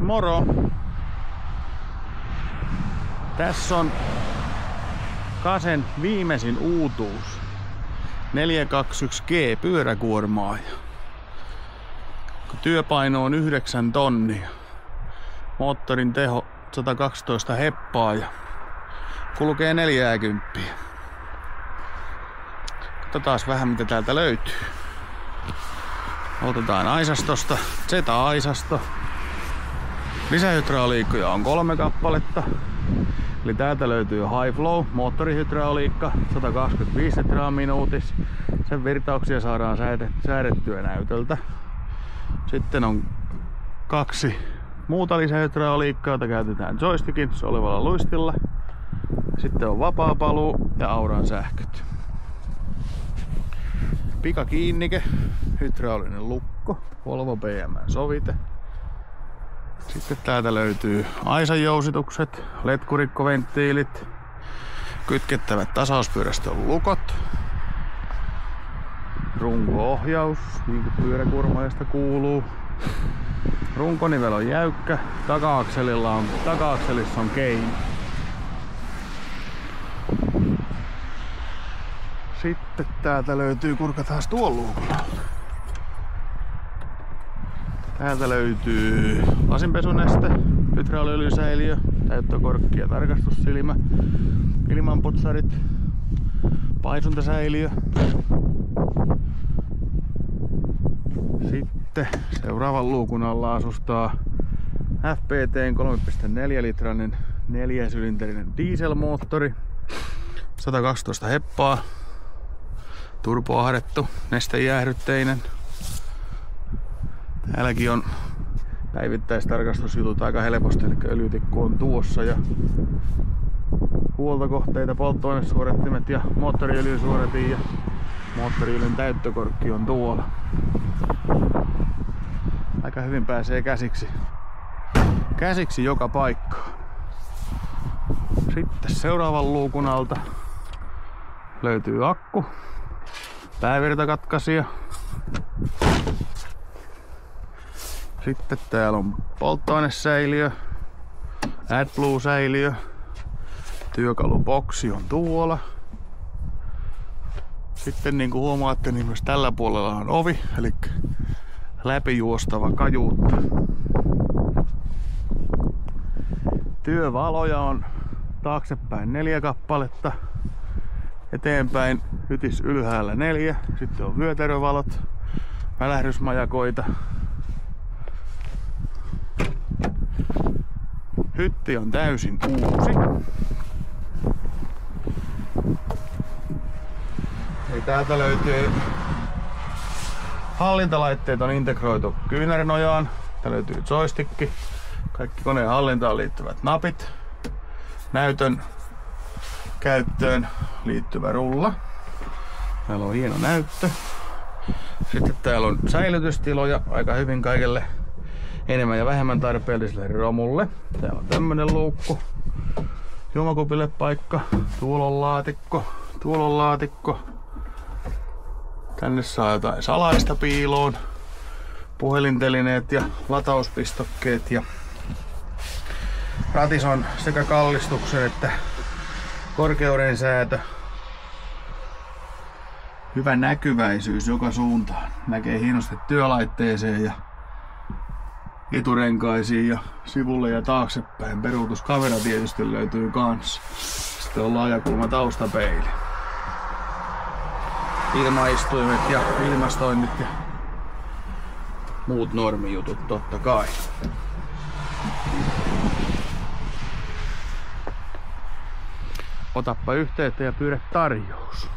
Moro! Tässä on Kasen viimeisin uutuus. 421G pyöräkuormaaja. Työpaino on 9 tonnia. Moottorin teho 112 heppaa ja kulkee 40. Katsotaan vähän mitä täältä löytyy. Otetaan aisastosta Z-aisasto. Lisähydrauliikkoja on 3 kappaletta. Eli täältä löytyy High Flow moottorihydrauliikka 125 litraa minuutissa. Sen virtauksia saadaan säädettyä näytöltä. Sitten on 2 muuta lisähydrauliikkaa, jota käytetään joystickin olevalla luistilla. Sitten on vapaapaluu ja auran sähköt. Pikakiinnike, hydraulinen lukko, Volvo PM-sovite. Sitten täältä löytyy aisanjousitukset, letkurikkoventtiilit, kytkettävät tasauspyörästön lukot, runko-ohjaus, niin kuin pyöräkuormaajasta kuuluu. Runkonivel on jäykkä, taka-akselissa on keino. Sitten täältä löytyy, kurkataan tuon luukun alta. Täältä löytyy lasinpesuneste, hydrauliöljysäiliö, täyttökorkki ja tarkastussilmä, ilmanputsarit, paisuntasäiliö. Sitten seuraavan luukun alla asustaa FPT:n 3,4 litrainen 4-sylinterinen dieselmoottori, 112 heppaa, turboahdettu, nestejäähdytteinen. Täälläkin on päivittäistarkastusjutut aika helposti, eli öljytikku on tuossa ja huoltokohteita, polttoainesuodattimet ja moottoriöljysuodatin ja moottoriöljyn täyttökorkki on tuolla. Aika hyvin pääsee käsiksi joka paikkaan. Sitten seuraavan luukun alta löytyy akku, päävirtakatkaisija. Sitten täällä on polttoainesäiliö, AdBlue-säiliö, työkaluboksi on tuolla. Sitten niin kuin huomaatte, niin myös tällä puolella on ovi, eli läpijuostava kajuutta. Työvaloja on taaksepäin 4 kappaletta, eteenpäin hytis ylhäällä 4, sitten on vyötärövalot, välähdysmajakoita. Hytti on täysin uusi. Eli täältä löytyy hallintalaitteet on integroitu kyynärnojaan. Täältä löytyy joystick, kaikki koneen hallintaan liittyvät napit, näytön käyttöön liittyvä rulla. Täällä on hieno näyttö. Sitten täällä on säilytystiloja aika hyvin kaikelle enemmän ja vähemmän tarpeelliselle romulle. Täällä on tämmönen luukku, juomakupille paikka, tuolla on laatikko. Tänne saa jotain salaista piiloon, puhelintelineet ja latauspistokkeet ja ratis on sekä kallistuksen että korkeuden säätö. Hyvä näkyväisyys joka suuntaan. Näkee hienosti työlaitteeseen ja eturenkaisiin ja sivulle ja taaksepäin. Peruutuskamera tietysti löytyy kanssa. Sitten on laajakulma taustapeili. Ilmaistuimet ja ilmastoinnit ja muut normijutut totta kai. Otappa yhteyttä ja pyydä tarjous.